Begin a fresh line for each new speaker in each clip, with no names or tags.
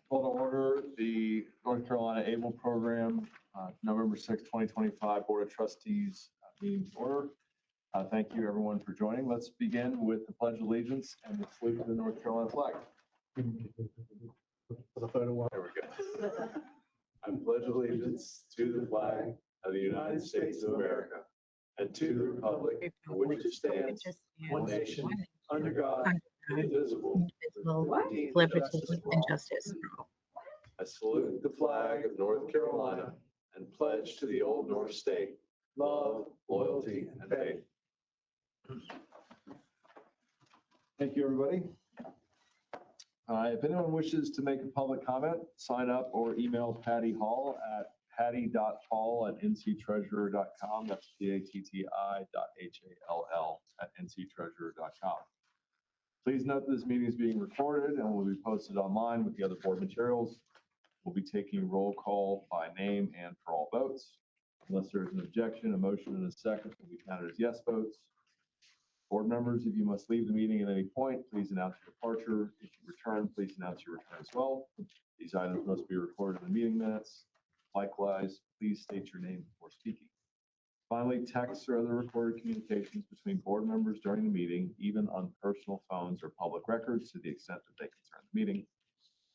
Call to order the North Carolina Able Program, November 6, 2025 Board of Trustees meeting to order. Thank you everyone for joining. Let's begin with the Pledge of Allegiance and the salute to the North Carolina flag. For the photo one. There we go. I pledge allegiance to the flag of the United States of America and to the republic for which it stands, one nation, under God, indivisible, with liberty and justice. I salute the flag of North Carolina and pledge to the old North State love, loyalty, and faith. Thank you, everybody. If anyone wishes to make a public comment, sign up or email Patty Hall at patty.hall@nctreasurer.com. That's PATTI.HALL@nctreasurer.com. Please note that this meeting is being recorded and will be posted online with the other board materials. We'll be taking roll call by name and for all votes. Unless there is an objection, a motion and a second will be counted as yes votes. Board members, if you must leave the meeting at any point, please announce your departure. If you return, please announce your return as well. These items must be recorded in the meeting minutes. Likewise, please state your name before speaking. Finally, texts or other recorded communications between board members during the meeting, even on personal phones or public records to the extent that they concern the meeting.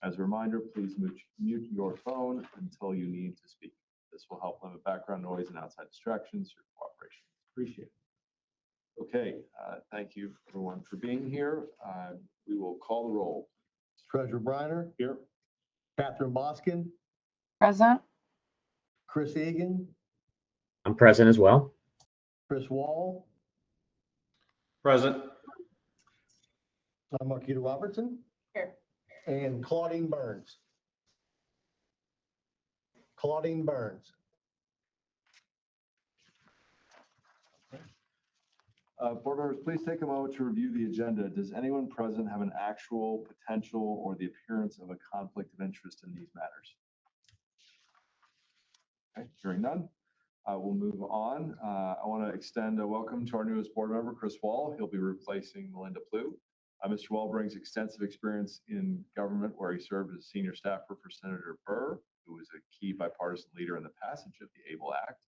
As a reminder, please mute your phone until you need to speak. This will help limit background noise and outside distractions. Your cooperation is appreciated. Okay, thank you everyone for being here. We will call the roll.
Treasurer Briner.
Here.
Catherine Boskin.
Present.
Chris Egan.
I'm present as well.
Chris Wall.
Present.
Marquita Robertson.
Here.
And Claudine Burns. Claudine Burns.
Board members, please take a moment to review the agenda. Does anyone present have an actual, potential, or the appearance of a conflict of interest in these matters? Okay, hearing none, we'll move on. I want to extend a welcome to our newest board member, Chris Wall. He'll be replacing Melinda Plew. Mr. Wall brings extensive experience in government where he served as a senior staffer for Senator Burr, who was a key bipartisan leader in the passage of the ABLE Act.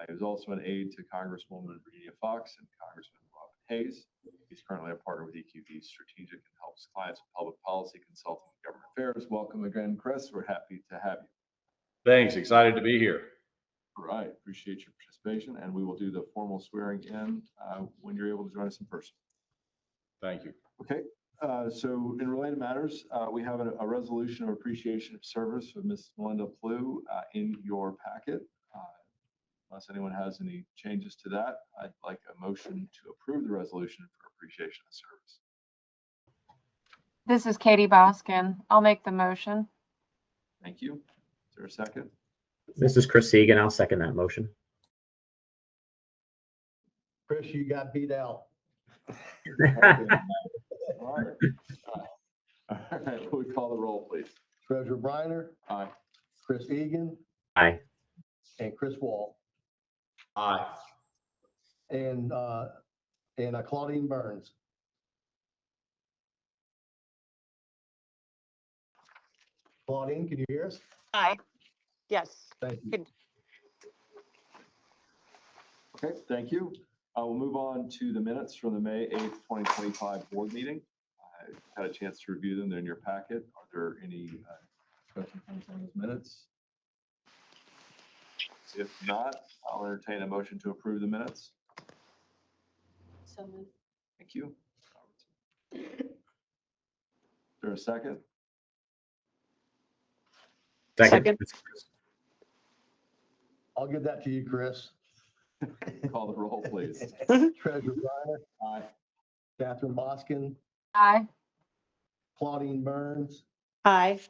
He was also an aide to Congresswoman Virginia Fox and Congressman Robin Hayes. He's currently a partner with EQV Strategic and helps clients with public policy consulting and government affairs. Welcome again, Chris. We're happy to have you.
Thanks. Excited to be here.
All right. Appreciate your participation, and we will do the formal swearing in when you're able to join us in person.
Thank you.
Okay. So in related matters, we have a resolution of appreciation of service of Ms. Melinda Plew in your packet. Unless anyone has any changes to that, I'd like a motion to approve the resolution for appreciation of service.
This is Katie Boskin. I'll make the motion.
Thank you. Is there a second?
This is Chris Egan. I'll second that motion.
Chris, you got beat out.
All right. We call the roll, please.
Treasurer Briner.
Aye.
Chris Egan.
Aye.
And Chris Wall.
Aye.
And Claudine Burns. Claudine, can you hear us?
Aye. Yes.
Thank you.
Okay, thank you. We'll move on to the minutes from the May 8th, 2025 board meeting. I had a chance to review them. They're in your packet. Are there any discussion points on those minutes? If not, I'll entertain a motion to approve the minutes.
So moved.
Thank you. Is there a second?
Second.
I'll give that to you, Chris.
Call the roll, please.
Treasurer Briner.
Aye.
Catherine Boskin.
Aye.
Claudine Burns.
Aye.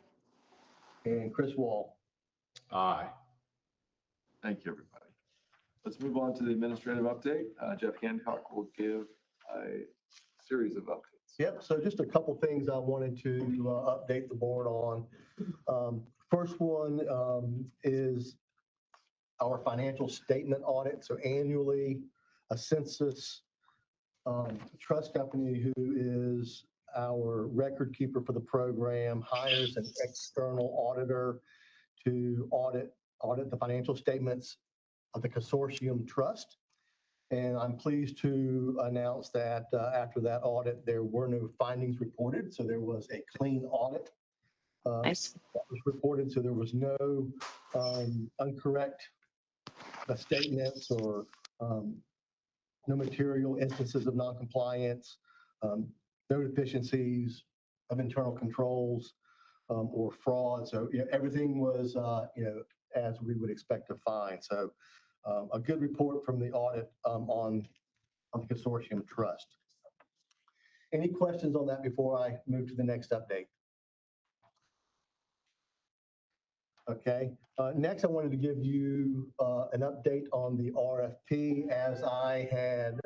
And Chris Wall.
Aye.
Thank you, everybody. Let's move on to the administrative update. Jeff Hancock will give a series of updates.
Yep, so just a couple things I wanted to update the board on. First one is our financial statement audit. So annually, a census trust company who is our record keeper for the program hires an external auditor to audit the financial statements of the consortium trust. And I'm pleased to announce that after that audit, there were no findings reported. So there was a clean audit
Nice.
that was reported. So there was no incorrect statements or no material instances of noncompliance, no deficiencies of internal controls or fraud. So everything was as we would expect to find. So a good report from the audit on the consortium trust. Any questions on that before I move to the next update? Okay. Next, I wanted to give you an update on the RFP as I had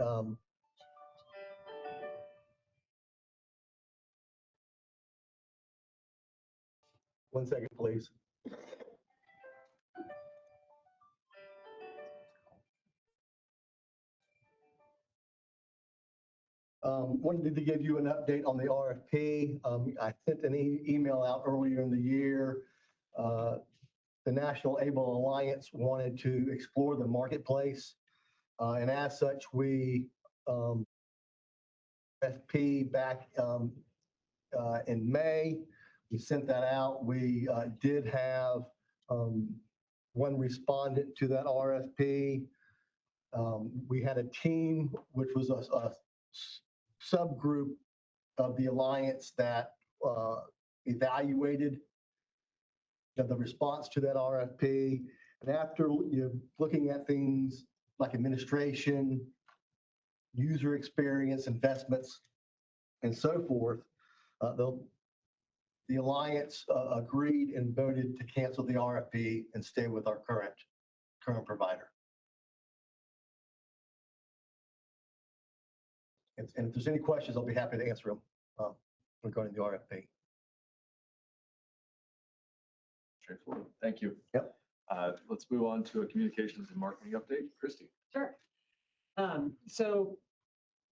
one second, please. Wanted to give you an update on the RFP. I sent an email out earlier in the year. The National Able Alliance wanted to explore the marketplace. And as such, we RFP back in May. We sent that out. We did have one respondent to that RFP. We had a team, which was a subgroup of the alliance that evaluated the response to that RFP. And after looking at things like administration, user experience, investments, and so forth, the alliance agreed and voted to cancel the RFP and stay with our current provider. And if there's any questions, I'll be happy to answer them regarding the RFP.
Straightforward. Thank you.
Yep.
Let's move on to a communications and marketing update. Christy.
Sure. So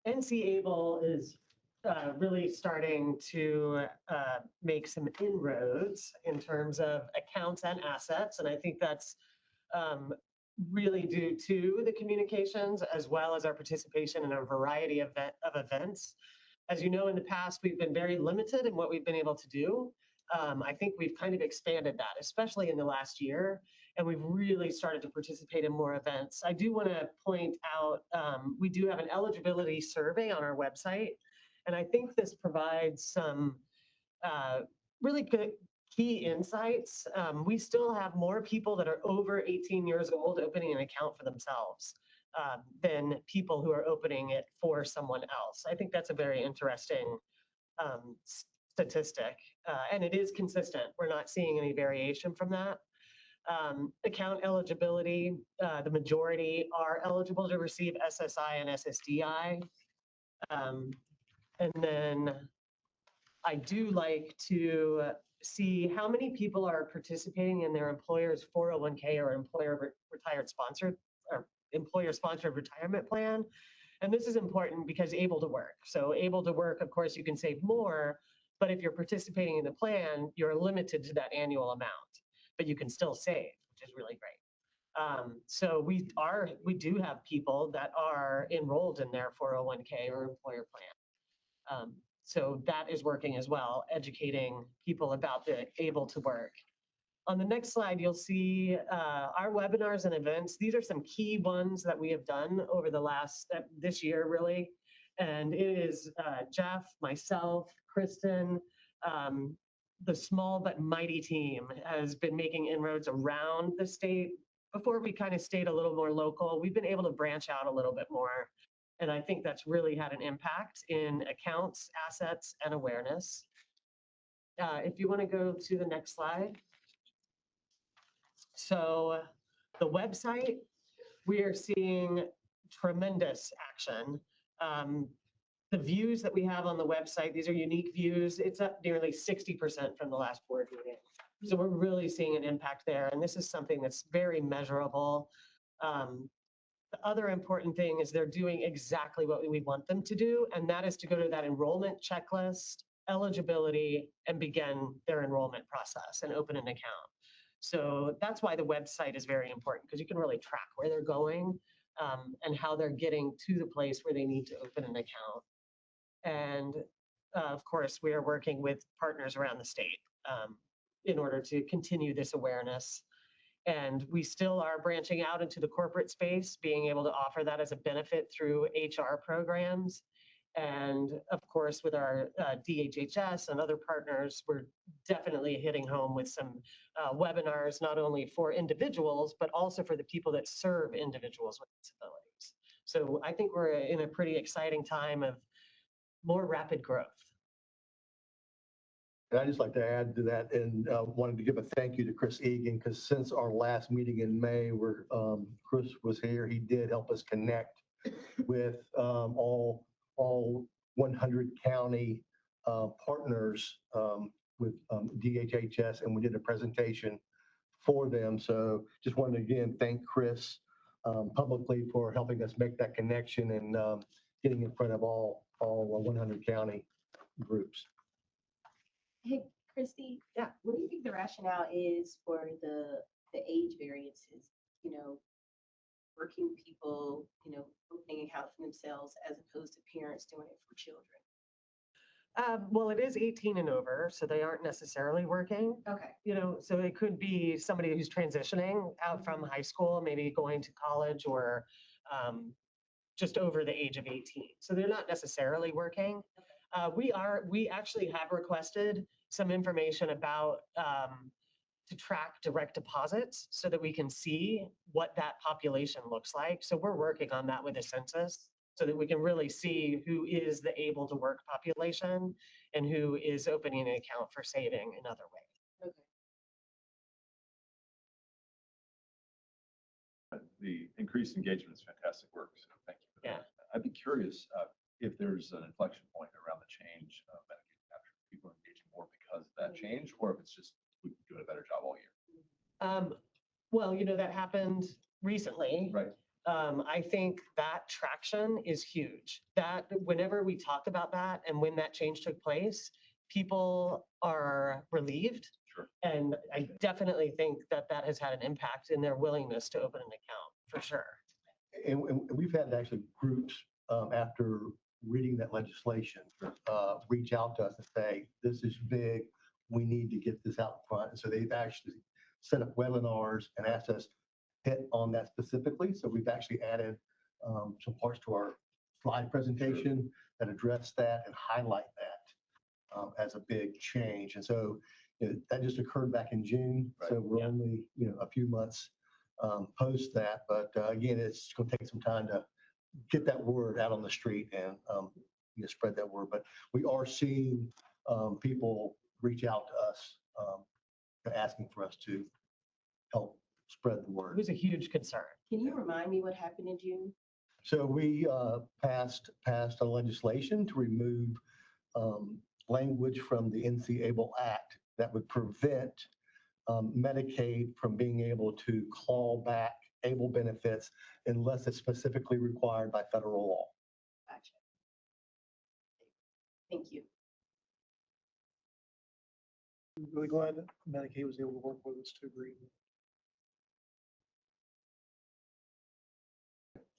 NC Able is really starting to make some inroads in terms of accounts and assets. And I think that's really due to the communications as well as our participation in a variety of events. As you know, in the past, we've been very limited in what we've been able to do. I think we've kind of expanded that, especially in the last year, and we've really started to participate in more events. I do want to point out, we do have an eligibility survey on our website, and I think this provides some really good key insights. We still have more people that are over 18 years old opening an account for themselves than people who are opening it for someone else. I think that's a very interesting statistic, and it is consistent. We're not seeing any variation from that. Account eligibility, the majority are eligible to receive SSI and SSDI. And then I do like to see how many people are participating in their employer's 401k or employer-sponsored retirement plan. And this is important because able to work. So able to work, of course, you can save more, but if you're participating in the plan, you're limited to that annual amount, but you can still save, which is really great. So we do have people that are enrolled in their 401k or employer plan. So that is working as well, educating people about the able to work. On the next slide, you'll see our webinars and events. These are some key ones that we have done over this year, really. And it is Jeff, myself, Kristen, the small but mighty team has been making inroads around the state. Before we kind of stayed a little more local, we've been able to branch out a little bit more. And I think that's really had an impact in accounts, assets, and awareness. If you want to go to the next slide. So the website, we are seeing tremendous action. The views that we have on the website, these are unique views. It's up nearly 60% from the last board meeting. So we're really seeing an impact there. And this is something that's very measurable. The other important thing is they're doing exactly what we want them to do, and that is to go to that enrollment checklist, eligibility, and begin their enrollment process and open an account. So that's why the website is very important, because you can really track where they're going and how they're getting to the place where they need to open an account. And of course, we are working with partners around the state in order to continue this awareness. And we still are branching out into the corporate space, being able to offer that as a benefit through HR programs. And of course, with our DHHS and other partners, we're definitely hitting home with some webinars, not only for individuals, but also for the people that serve individuals with disabilities. So I think we're in a pretty exciting time of more rapid growth.
And I'd just like to add to that and wanted to give a thank you to Chris Egan, because since our last meeting in May where Chris was here, he did help us connect with all 100 county partners with DHHS, and we did a presentation for them. So just wanted to again thank Chris publicly for helping us make that connection and getting in front of all 100 county groups.
Hey, Christy.
Yeah.
What do you think the rationale is for the age variances? You know, working people, opening accounts for themselves as opposed to parents doing it for children.
Well, it is 18 and over, so they aren't necessarily working.
Okay.
So it could be somebody who's transitioning out from high school, maybe going to college, or just over the age of 18. So they're not necessarily working. We actually have requested some information about to track direct deposits so that we can see what that population looks like. So we're working on that with the census so that we can really see who is the able to work population and who is opening an account for saving in other ways.
Okay.
The increased engagement is fantastic work, so thank you for
Yeah.
that. I'd be curious if there's an inflection point around the change of Medicaid capture. People are engaging more because of that change, or if it's just we do a better job all year.
Well, that happened recently.
Right.
I think that traction is huge. That whenever we talk about that and when that change took place, people are relieved.
Sure.
And I definitely think that that has had an impact in their willingness to open an account, for sure.
And we've had actually groups after reading that legislation reach out to us and say, this is big, we need to get this out front. And so they've actually set up webinars and asked us hit on that specifically. So we've actually added some parts to our slide presentation that address that and highlight that as a big change. And so that just occurred back in June.
Right.
So we're only a few months post that. But again, it's going to take some time to get that word out on the street and spread that word. But we are seeing people reach out to us asking for us to help spread the
It
word.
was a huge concern.
Can you remind me what happened in June?
So we passed a legislation to remove language from the NC ABLE Act that would prevent Medicaid from being able to claw back ABLE benefits unless it's specifically required by federal law.
Gotcha. Thank you.
I'm really glad that Medicaid was able to work with us to agree.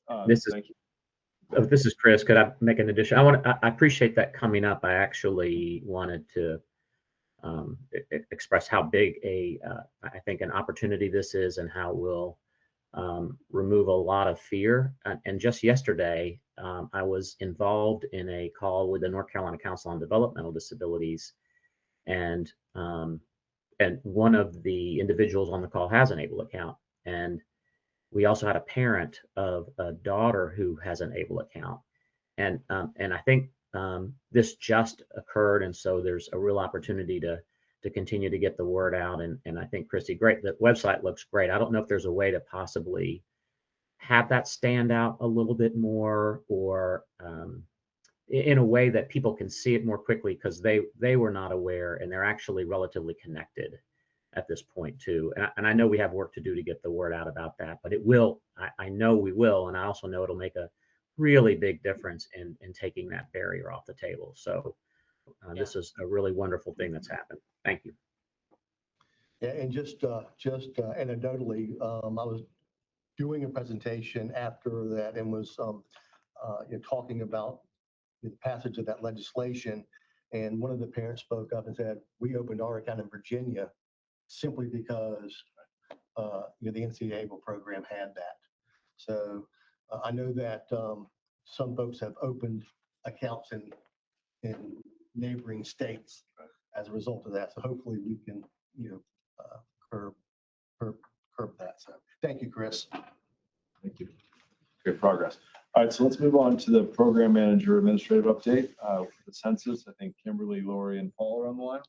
Thank you.
This is Chris. Could I make an addition? I appreciate that coming up. I actually wanted to express how big I think an opportunity this is and how it will remove a lot of fear. And just yesterday, I was involved in a call with the North Carolina Council on Developmental Disabilities, and one of the individuals on the call has an ABLE account, and we also had a parent of a daughter who has an ABLE account, and I think this just occurred, and so there's a real opportunity to continue to get the word out. And I think, Christy, great. The website looks great. I don't know if there's a way to possibly have that stand out a little bit more, or in a way that people can see it more quickly, because they were not aware, and they're actually relatively connected. at this point too. And I know we have work to do to get the word out about that, but it will, I know we will. And I also know it'll make a really big difference in taking that barrier off the table. So this is a really wonderful thing that's happened. Thank you.
Yeah, and just anecdotally, I was doing a presentation after that and was talking about the passage of that legislation. And one of the parents spoke up and said, we opened our account in Virginia simply because the NCAA program had that. So I know that some folks have opened accounts in neighboring states as a result of that. So hopefully we can, curb that. So thank you, Chris.
Thank you. Great progress. All right, so let's move on to the program manager administrative update for the census. I think Kimberly, Lori, and Paul are on the line.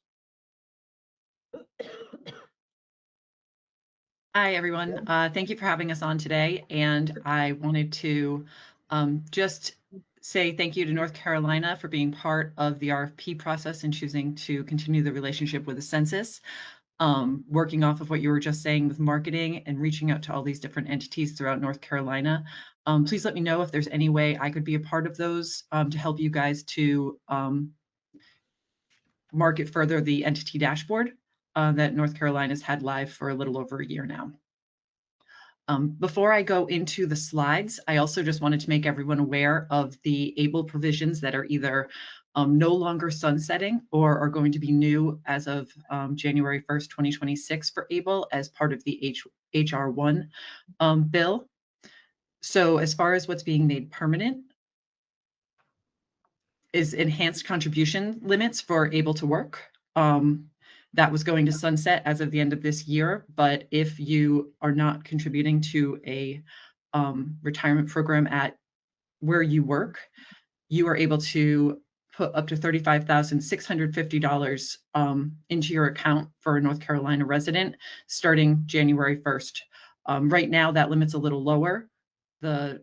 Hi, everyone. Thank you for having us on today. And I wanted to just say thank you to North Carolina for being part of the RFP process and choosing to continue the relationship with the census. Working off of what you were just saying with marketing and reaching out to all these different entities throughout North Carolina. Please let me know if there's any way I could be a part of those to help you guys to market further the entity dashboard that North Carolina's had live for a little over a year now. Before I go into the slides, I also just wanted to make everyone aware of the ABLE provisions that are either no longer sunsetting or are going to be new as of January 1st, 2026 for ABLE as part of the HR1 bill. So as far as what's being made permanent is enhanced contribution limits for able to work. That was going to sunset as of the end of this year, but if you are not contributing to a retirement program at where you work, you are able to put up to $35,650 into your account for a North Carolina resident starting January 1st. Right now, that limit's a little lower. The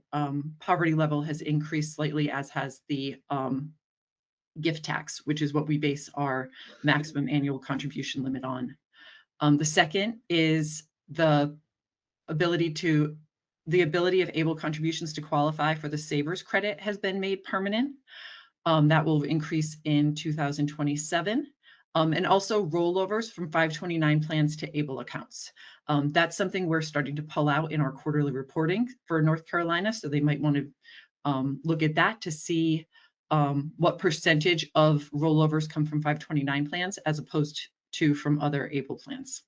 poverty level has increased slightly, as has the gift tax, which is what we base our maximum annual contribution limit on. The second is the ability of able contributions to qualify for the Savers credit has been made permanent. That will increase in 2027. And also rollovers from 529 plans to ABLE accounts. That's something we're starting to pull out in our quarterly reporting for North Carolina. So they might want to look at that to see what percentage of rollovers come from 529 plans as opposed to from other ABLE plans.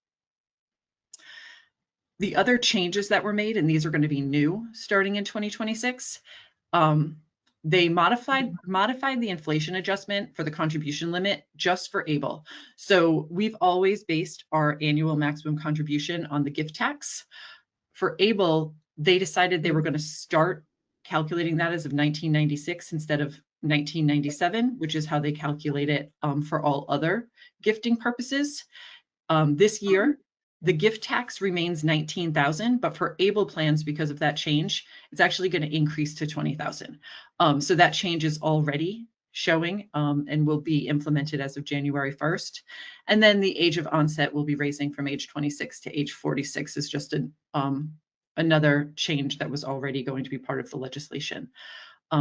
The other changes that were made, and these are going to be new starting in 2026, they modified the inflation adjustment for the contribution limit just for ABLE. So we've always based our annual maximum contribution on the gift tax. For ABLE, they decided they were going to start calculating that as of 1996 instead of 1997, which is how they calculate it for all other gifting purposes. This year, the gift tax remains $19,000, but for ABLE plans, because of that change, it's actually going to increase to $20,000. So that change is already showing and will be implemented as of January 1st. And then the age of onset will be raising from age 26 to age 46 is just another change that was already going to be part of the legislation.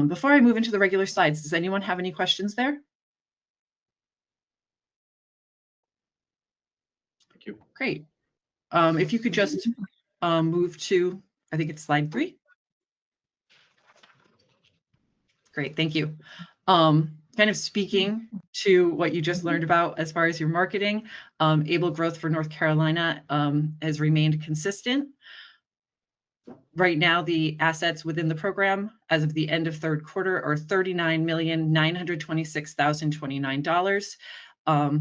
Before I move into the regular slides, does anyone have any questions there?
Thank you.
Great. If you could just move to, I think it's slide 3. Great, thank you. Kind of speaking to what you just learned about as far as your marketing, ABLE growth for North Carolina has remained consistent. Right now, the assets within the program as of the end of third quarter are $39,926,029.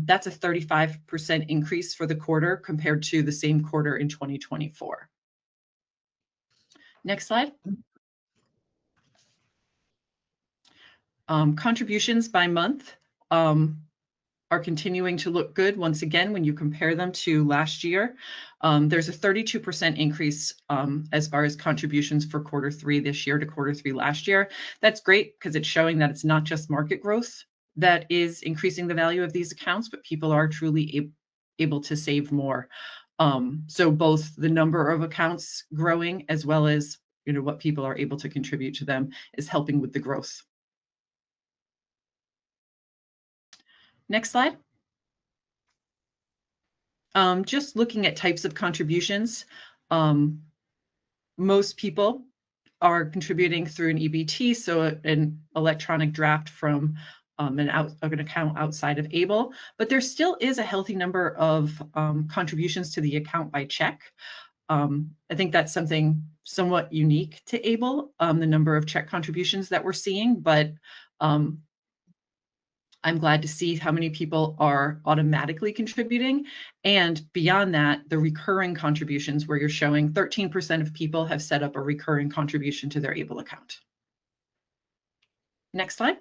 That's a 35% increase for the quarter compared to the same quarter in 2024. Next slide. Contributions by month are continuing to look good once again when you compare them to last year. There's a 32% increase as far as contributions for quarter 3 this year to quarter 3 last year. That's great because it's showing that it's not just market growth that is increasing the value of these accounts, but people are truly able to save more. So both the number of accounts growing as well as what people are able to contribute to them is helping with the growth. Next slide. Just looking at types of contributions, most people are contributing through an EBT, so an electronic draft from an account outside of ABLE, but there still is a healthy number of contributions to the account by check. I think that's something somewhat unique to ABLE, the number of check contributions that we're seeing, but I'm glad to see how many people are automatically contributing. And beyond that, the recurring contributions where you're showing 13% of people have set up a recurring contribution to their ABLE account. Next slide.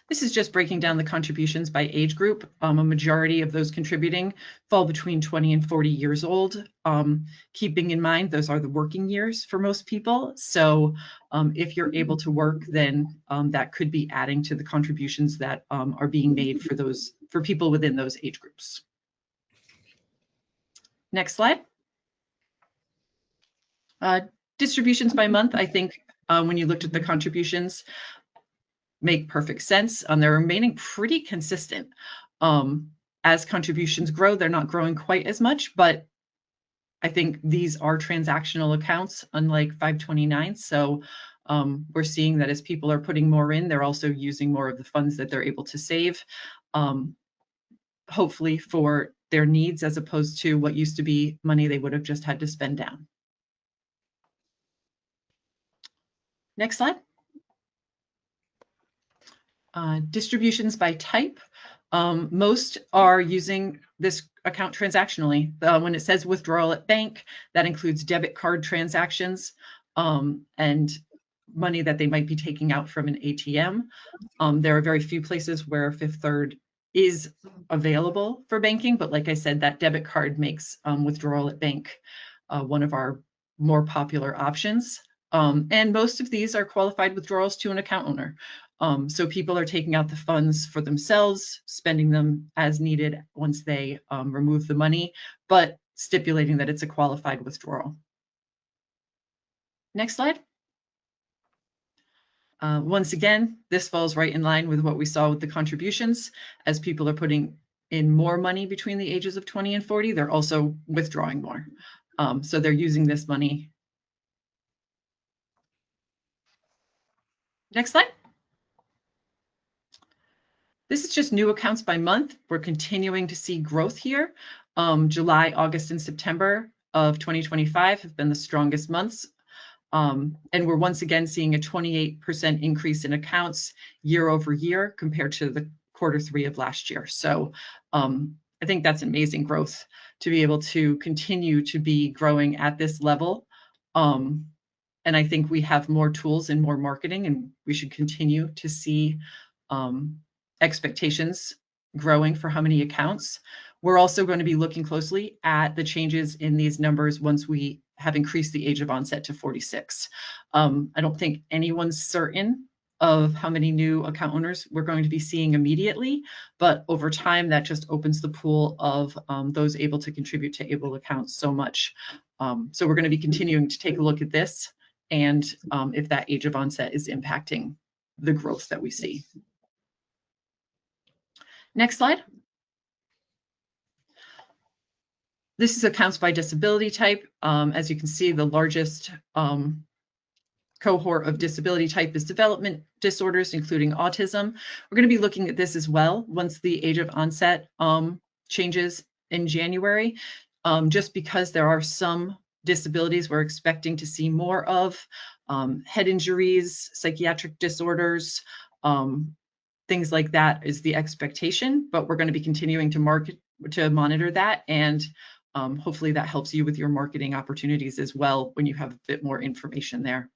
This is just breaking down the contributions by age group. A majority of those contributing fall between 20 and 40 years old. Keeping in mind, those are the working years for most people. So if you're able to work, then that could be adding to the contributions that are being made for people within those age groups. Next slide. Distributions by month, I think when you looked at the contributions, make perfect sense. They're remaining pretty consistent. As contributions grow, they're not growing quite as much, but I think these are transactional accounts, unlike 529. So we're seeing that as people are putting more in, they're also using more of the funds that they're able to save, hopefully for their needs, as opposed to what used to be money they would have just had to spend down. Next slide. Distributions by type. Most are using this account transactionally. When it says withdrawal at bank, that includes debit card transactions and money that they might be taking out from an ATM. There are very few places where Fifth Third is available for banking, but like I said, that debit card makes withdrawal at bank one of our more popular options. And most of these are qualified withdrawals to an account owner. So people are taking out the funds for themselves, spending them as needed once they remove the money, but stipulating that it's a qualified withdrawal. Next slide. Once again, this falls right in line with what we saw with the contributions. As people are putting in more money between the ages of 20 and 40, they're also withdrawing more. So they're using this money. Next slide. This is just new accounts by month. We're continuing to see growth here. July, August, and September of 2025 have been the strongest months. And we're once again seeing a 28% increase in accounts year over year compared to the Q3 of last year. So I think that's amazing growth to be able to continue to be growing at this level. And I think we have more tools and more marketing, and we should continue to see expectations growing for how many accounts. We're also going to be looking closely at the changes in these numbers once we have increased the age of onset to 46. I don't think anyone's certain of how many new account owners we're going to be seeing immediately, but over time that just opens the pool of those able to contribute to ABLE accounts so much. So we're going to be continuing to take a look at this and if that age of onset is impacting the growth that we see. Next slide. This is accounts by disability type. As you can see, the largest cohort of disability type is development disorders, including autism. We're going to be looking at this as well once the age of onset changes in January, just because there are some disabilities we're expecting to see more of, head injuries, psychiatric disorders, things like that is the expectation, but we're going to be continuing to monitor that, and hopefully that helps you with your marketing opportunities as well when you have a bit more information there.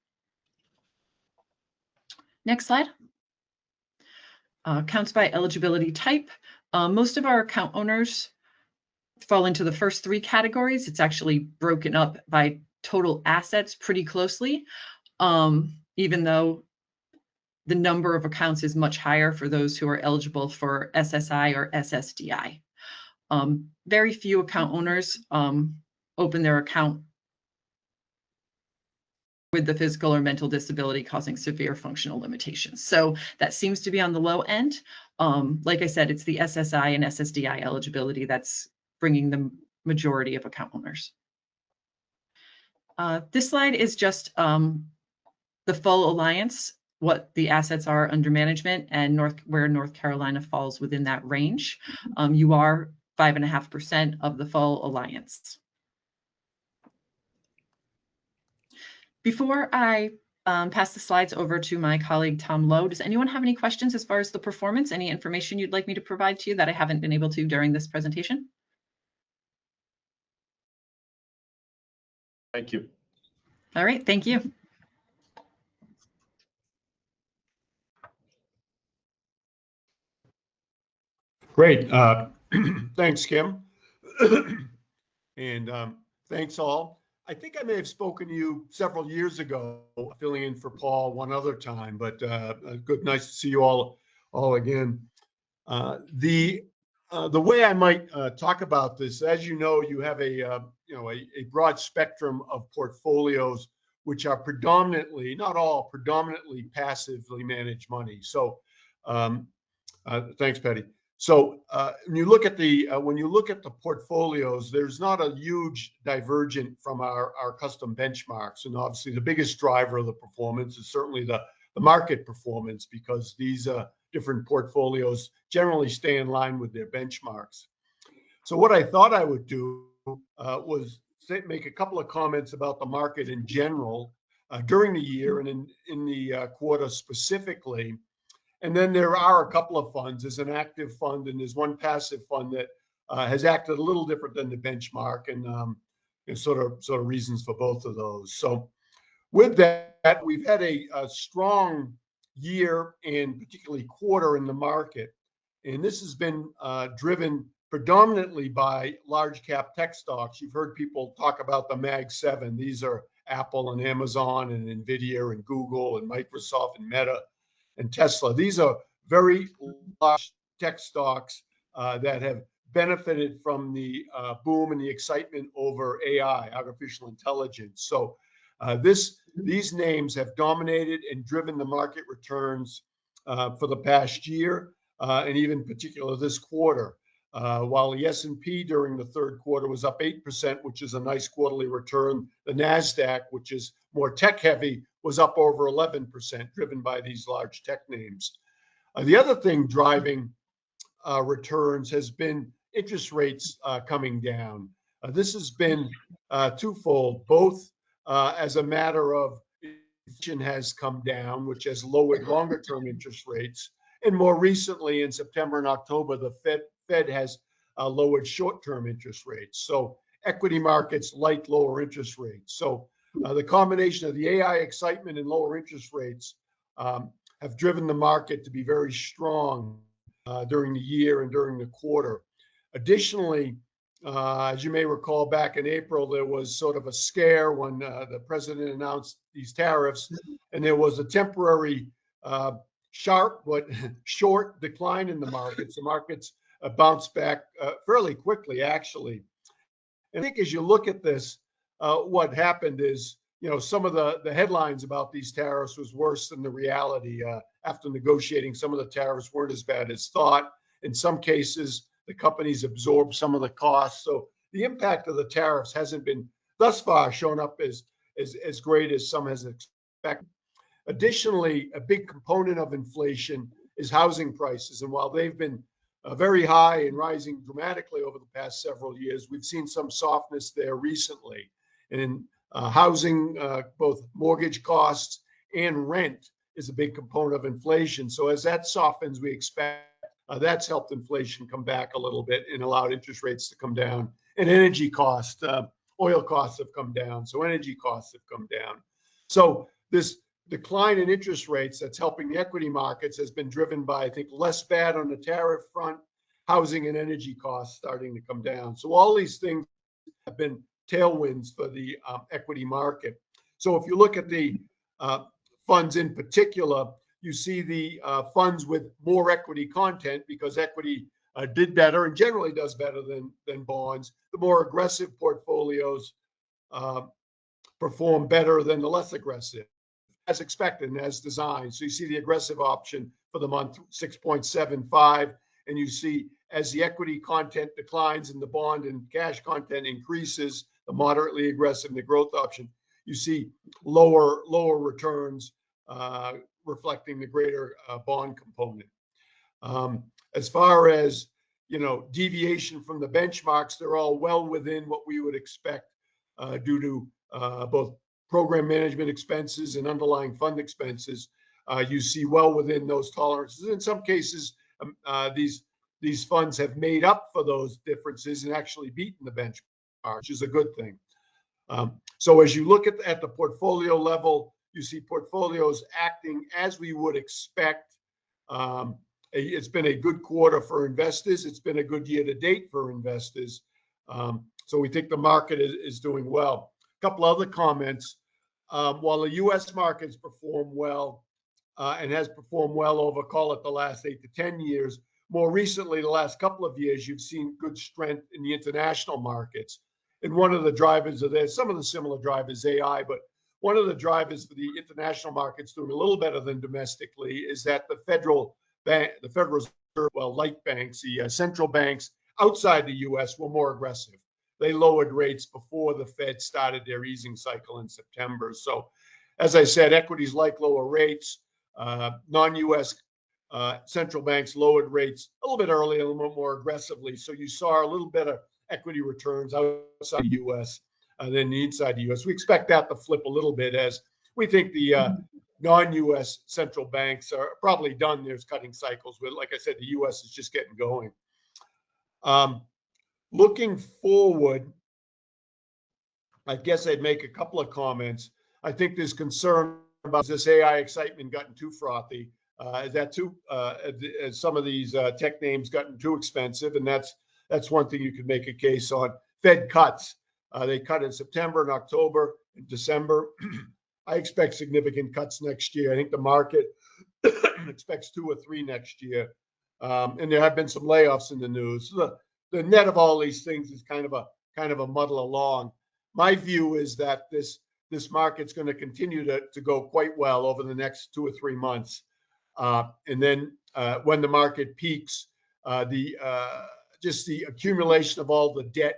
Next slide. Accounts by eligibility type. Most of our account owners fall into the first three categories. It's actually broken up by total assets pretty closely, even though the number of accounts is much higher for those who are eligible for SSI or SSDI. Very few account owners open their account with the physical or mental disability causing severe functional limitations. So that seems to be on the low end. Like I said, it's the SSI and SSDI eligibility that's bringing the majority of account owners. This slide is just the full alliance, what the assets are under management, and where North Carolina falls within that range. You are 5.5% of the full alliance. Before I pass the slides over to my colleague Tom Lowe, does anyone have any questions as far as the performance? Any information you'd like me to provide to you that I haven't been able to during this presentation?
Thank you.
All right, thank you.
Great. Thanks, Kim. And thanks all. I think I may have spoken to you several years ago, filling in for Paul one other time, but good, nice to see you all again. The way I might talk about this, as you know, you have a broad spectrum of portfolios, which are predominantly, not all, predominantly passively managed money. So thanks, Patty. So when you look at the portfolios, there's not a huge divergent from our custom benchmarks, and obviously the biggest driver of the performance is certainly the market performance, because these different portfolios generally stay in line with their benchmarks. So what I thought I would do was make a couple of comments about the market in general during the year and in the quarter specifically. And then there are a couple of funds. There's an active fund and there's one passive fund that has acted a little different than the benchmark, and sort of reasons for both of those. So with that, we've had a strong year and particularly quarter in the market. And this has been driven predominantly by large cap tech stocks. You've heard people talk about the Mag 7. These are Apple and Amazon and Nvidia and Google and Microsoft and Meta and Tesla. These are very large tech stocks that have benefited from the boom and the excitement over AI, artificial intelligence. So these names have dominated and driven the market returns for the past year, and even particular this quarter. While the S&P during the third quarter was up 8%, which is a nice quarterly return, the NASDAQ, which is more tech heavy, was up over 11%, driven by these large tech names. The other thing driving returns has been interest rates coming down. This has been twofold, both as a matter of inflation has come down, which has lowered longer term interest rates. And more recently, in September and October, the Fed has lowered short-term interest rates. So equity markets like lower interest rates. So the combination of the AI excitement and lower interest rates have driven the market to be very strong during the year and during the quarter. Additionally, as you may recall, back in April, there was sort of a scare when the president announced these tariffs, and there was a temporary sharp but short decline in the markets. The markets bounced back fairly quickly, actually. And I think as you look at this, what happened is, some of the headlines about these tariffs was worse than the reality. After negotiating, some of the tariffs weren't as bad as thought. In some cases, the companies absorbed some of the costs. So the impact of the tariffs hasn't been thus far shown up as great as some has expected. Additionally, a big component of inflation is housing prices. And while they've been very high and rising dramatically over the past several years, we've seen some softness there recently. And in housing, both mortgage costs and rent is a big component of inflation. So as that softens, we expect that's helped inflation come back a little bit and allowed interest rates to come down. And energy costs, oil costs have come down. So energy costs have come down. So this decline in interest rates that's helping the equity markets has been driven by, I think, less bad on the tariff front, housing and energy costs starting to come down. So all these things have been tailwinds for the equity market. So if you look at the funds in particular, you see the funds with more equity content because equity did better and generally does better than bonds. The more aggressive portfolios perform better than the less aggressive, as expected and as designed. So you see the aggressive option for the month 6.75, and you see as the equity content declines and the bond and cash content increases, the moderately aggressive and the growth option, you see lower returns reflecting the greater bond component. As far as deviation from the benchmarks, they're all well within what we would expect due to both program management expenses and underlying fund expenses. You see well within those tolerances. In some cases, these funds have made up for those differences and actually beaten the benchmark, which is a good thing. So as you look at the portfolio level, you see portfolios acting as we would expect. It's been a good quarter for investors. It's been a good year to date for investors. So we think the market is doing well. A couple other comments. While the U.S. markets perform well and has performed well over, call it, the last 8 to 10 years, more recently, the last couple of years, you've seen good strength in the international markets. And one of the drivers of this, some of the similar drivers, AI, but one of the drivers for the international markets doing a little better than domestically is that the Federal Reserve, well, like banks, the central banks outside the U.S. were more aggressive. They lowered rates before the Fed started their easing cycle in September. So, as I said, equities like lower rates. Non-U.S. Central banks lowered rates a little bit early, a little bit more aggressively. So you saw a little bit of equity returns outside the U.S. Than inside the U.S. We expect that to flip a little bit as we think the non-U.S. central banks are probably done their cutting cycles. But like I said, the U.S. is just getting going. Looking forward, I guess I'd make a couple of comments. I think there's concern about this AI excitement gotten too frothy. Some of these tech names gotten too expensive, and that's one thing you could make a case on. Fed cuts. They cut in September and October and December. I expect significant cuts next year. I think the market expects 2 or 3 next year. And there have been some layoffs in the news. So the net of all these things is kind of a muddle along. My view is that this market's going to continue to go quite well over the next 2 or 3 months. And then when the market peaks, just the accumulation of all the debt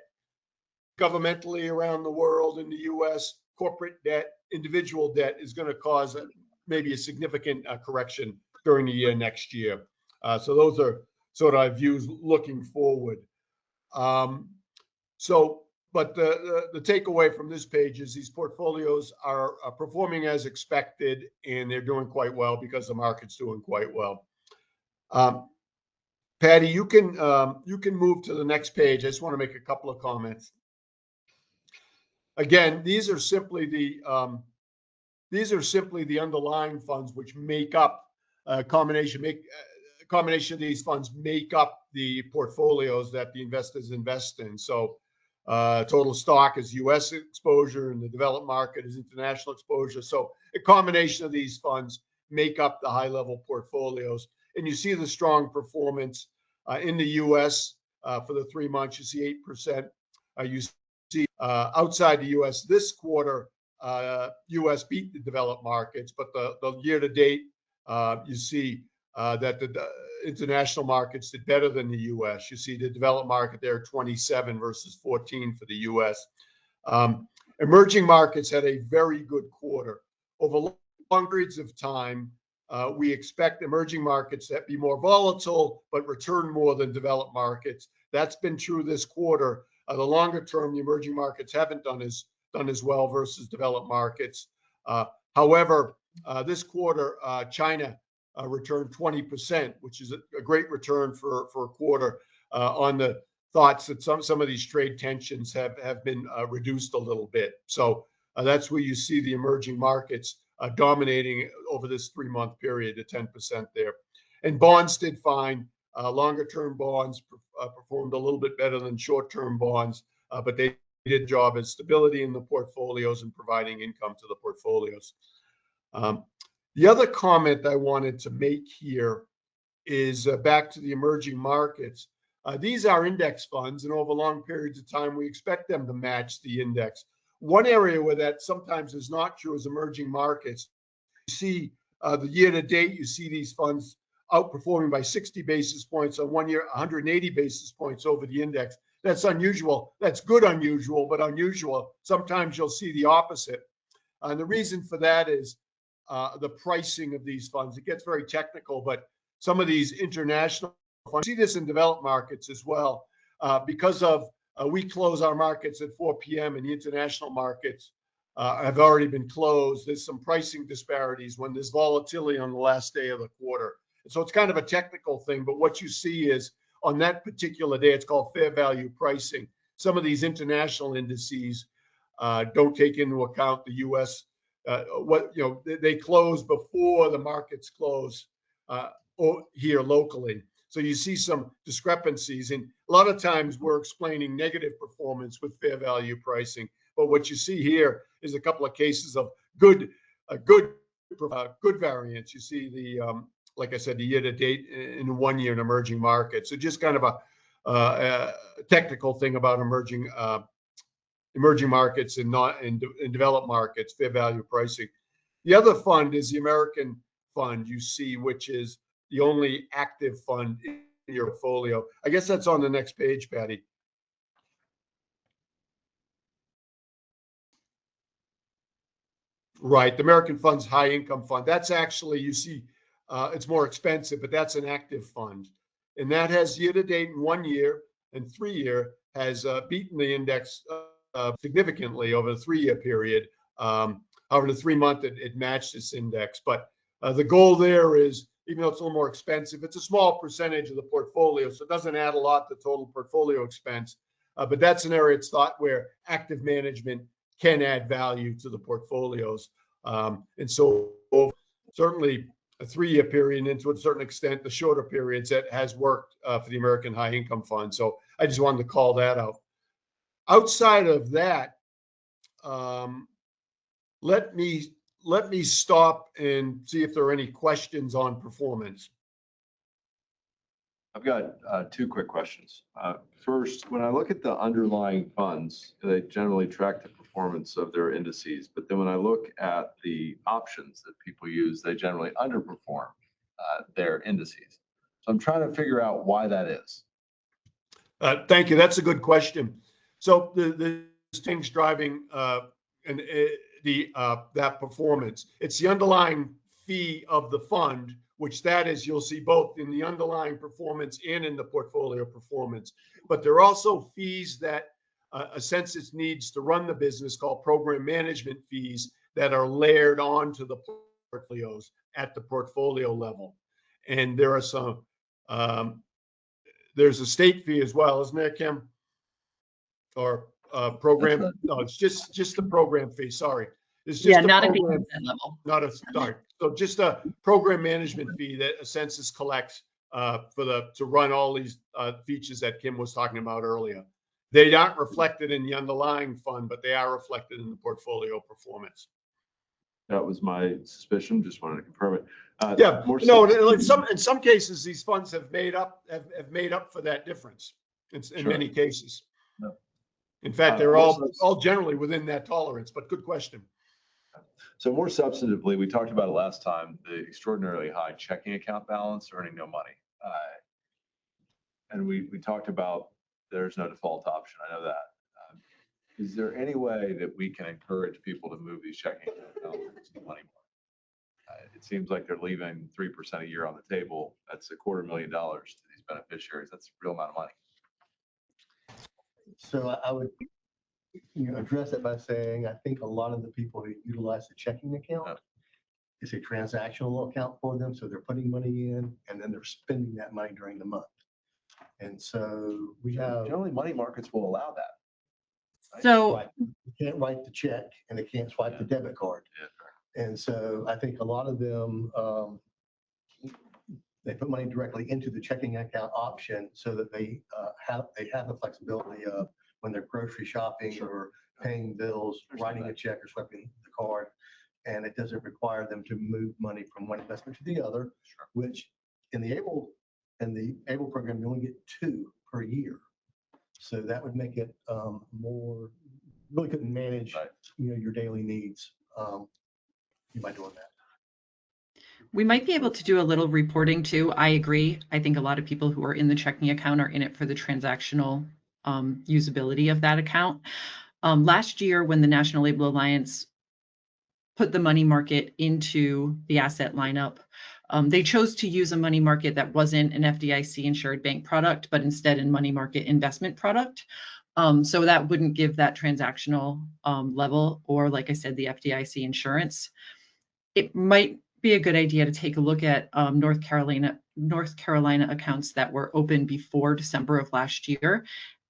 governmentally around the world, in the U.S., corporate debt, individual debt is going to cause maybe a significant correction during the year next year. So those are sort of views looking forward. But the takeaway from this page is these portfolios are performing as expected, and they're doing quite well because the market's doing quite well. Patty, you can move to the next page. I just want to make a couple of comments. Again, these are simply the underlying funds which make up a combination of these funds make up the portfolios that the investors invest in. So total stock is U.S. exposure, and the developed market is international exposure. So a combination of these funds make up the high-level portfolios. And you see the strong performance in the U.S. For the 3 months. You see 8%. You see outside the U.S. this quarter, U.S. beat the developed markets, but the year to date, you see that the international markets did better than the U.S. You see the developed market there 27 versus 14 for the U.S. Emerging markets had a very good quarter. Over long periods of time, we expect emerging markets to be more volatile, but return more than developed markets. That's been true this quarter. The longer term, the emerging markets haven't done as well versus developed markets. However, this quarter, China returned 20%, which is a great return for a quarter on the thoughts that some of these trade tensions have been reduced a little bit. So that's where you see the emerging markets dominating over this 3-month period at 10% there. And bonds did fine. Longer term bonds performed a little bit better than short term bonds, but they did a job as stability in the portfolios and providing income to the portfolios. The other comment I wanted to make here is back to the emerging markets. These are index funds, and over long periods of time, we expect them to match the index. One area where that sometimes is not true is emerging markets. You see the year to date, you see these funds outperforming by 60 basis points on 1 year, 180 basis points over the index. That's unusual. That's good unusual, but unusual. Sometimes you'll see the opposite. And the reason for that is the pricing of these funds. It gets very technical, but some of these international funds, you see this in developed markets as well, because of we close our markets at 4 p.m. and the international markets have already been closed. There's some pricing disparities when there's volatility on the last day of the quarter. So it's kind of a technical thing, but what you see is on that particular day, it's called fair value pricing. Some of these international indices don't take into account the U.S. They close before the markets close here locally. So you see some discrepancies, and a lot of times we're explaining negative performance with fair value pricing. But what you see here is a couple of cases of good variance. You see the like I said, the year to date in 1 year in emerging markets. So just kind of a technical thing about emerging markets and not in developed markets, fair value pricing. The other fund is the American fund you see, which is the only active fund in your portfolio. I guess that's on the next page, Patty. Right, the American Fund's high income fund. That's actually, you see, it's more expensive, but that's an active fund. And that has year to date in 1 year and 3 year has beaten the index significantly over the 3 year period. However, the 3 month, it matched this index. But the goal there is, even though it's a little more expensive, it's a small percentage of the portfolio, so it doesn't add a lot to total portfolio expense. But that's an area it's thought where active management can add value to the portfolios. And so certainly a 3 year period, and to a certain extent, the shorter periods, that has worked for the American High Income Fund. So I just wanted to call that out. Outside of that, let me stop and see if there are any questions on performance.
I've got two quick questions. First, when I look at the underlying funds, they generally track the performance of their indices. But then when I look at the options that people use, they generally underperform their indices. So I'm trying to figure out why that is.
Thank you. That's a good question. So the things driving that performance, it's the underlying fee of the fund, which that is, you'll see both in the underlying performance and in the portfolio performance. But there are also fees that a census needs to run the business, called program management fees, that are layered onto the portfolios at the portfolio level. And there are some, there's a state fee as well, isn't there, Kim? Or program? No, it's just the program fee. Sorry, it's just a
not at
program,
the level.
not a start. So just a program management fee that a census collects to run all these features that Kim was talking about earlier. They aren't reflected in the underlying fund, but they are reflected in the portfolio performance.
That was my suspicion. Just wanted to confirm it.
Yeah, no. In some cases, these funds have made up for that difference. In
Sure.
many cases.
No.
In fact, they're all generally within that tolerance. But good question.
So more substantively, we talked about it last time, the extraordinarily high checking account balance earning no money. And we talked about there's no default option. I know that. Is there any way that we can encourage people to move these checking account balances to money market? It seems like they're leaving 3% a year on the table. That's $250,000 to these beneficiaries. That's a real amount of money.
So I would address it by saying, I think a lot of the people who utilize the checking account, it's a transactional account for them. So they're putting money in and then they're spending that money during the month. And so we have.
Generally, money markets will allow that.
Right?
So
Right. You can't write the check and they can't swipe the debit card.
Yeah.
And so I think a lot of them, they put money directly into the checking account option so that they have the flexibility of when they're grocery shopping or paying bills, writing a check or swiping the card. and it doesn't require them to move money from one investment to the other, which in the ABLE program, you only get 2 per year. So that would make it more, really couldn't manage, your daily needs by doing that.
We might be able to do a little reporting too. I agree. I think a lot of people who are in the checking account are in it for the transactional usability of that account. Last year, when the National Label Alliance put the money market into the asset lineup, they chose to use a money market that wasn't an FDIC insured bank product, but instead a money market investment product. So that wouldn't give that transactional level, or like I said, the FDIC insurance. It might be a good idea to take a look at North Carolina accounts that were open before December of last year,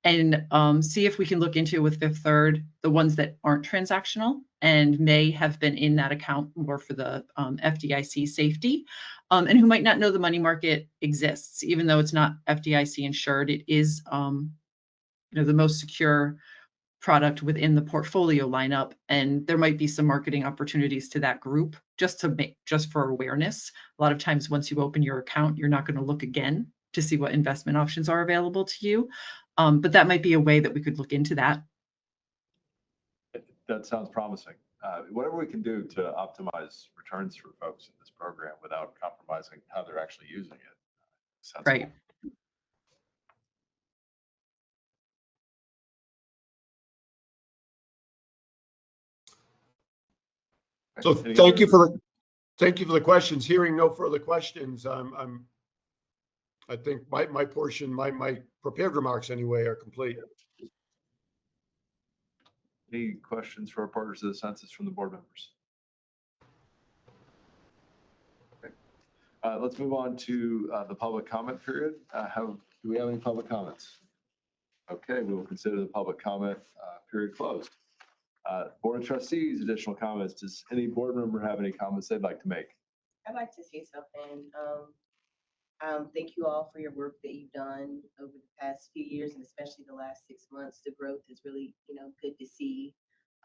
and see if we can look into with Fifth Third the ones that aren't transactional and may have been in that account more for the FDIC safety, and who might not know the money market exists, even though it's not FDIC insured. It is the most secure product within the portfolio lineup, and there might be some marketing opportunities to that group just for awareness. A lot of times once you open your account, you're not going to look again to see what investment options are available to you, but that might be a way that we could look into that.
That sounds promising. Whatever we can do to optimize returns for folks in this program without compromising how they're actually using it. Sounds
right.
So thank you for the questions. Hearing no further questions, I think my portion, my prepared remarks anyway, are complete.
Any questions for our partners of the census from the board members? Okay. Let's move on to the public comment period. Do we have any public comments? Okay, we will consider the public comment period closed. Board of Trustees, additional comments. Does any board member have any comments they'd like to make?
I'd like to say something. Thank you all for your work that you've done over the past few years, and especially the last 6 months. The growth is really, good to see.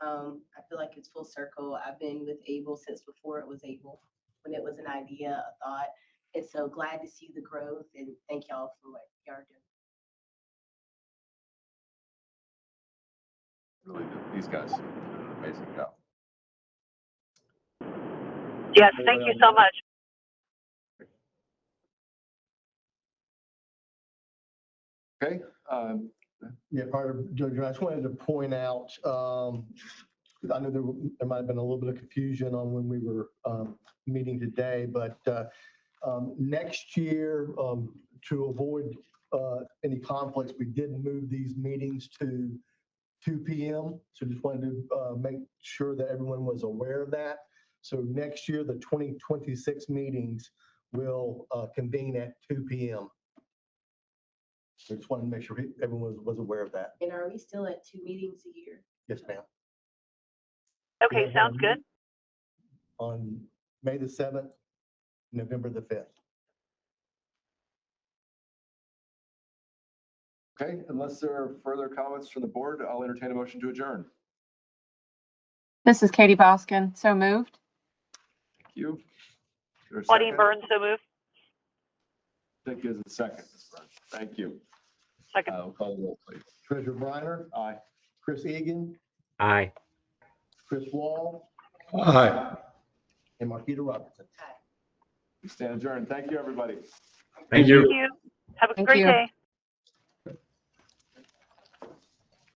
I feel like it's full circle. I've been with ABLE since before it was ABLE, when it was an idea, a thought. And so glad to see the growth, and thank y'all for what y'all doing.
Really good. These guys do an amazing job.
Yes, thank you so much.
Okay.
Part of Judge, I just wanted to point out, I know there might have been a little bit of confusion on when we were meeting today, but next year, to avoid any conflicts, we did move these meetings to 2 p.m. So just wanted to make sure that everyone was aware of that. So next year, the 2026 meetings will convene at 2 p.m. So just wanted to make sure everyone was aware of that.
And are we still at 2 meetings a year?
Yes, ma'am.
Okay, sounds good.
On May the 7th, November the 5th.
Okay, unless there are further comments from the board, I'll entertain a motion to adjourn.
This is Katie Boskin. So moved.
Thank you.
Claudine Burns, so moved.
Dick is a second. Thank you.
Second.
I'll call the roll, please.
Treasurer Briner.
Aye.
Chris Egan.
Aye.
Chris Wall.
Aye.
And Marquita Robertson.
We stand adjourned. Thank you, everybody.
Thank you.
Thank you. Have a
Thank
great
you.
day.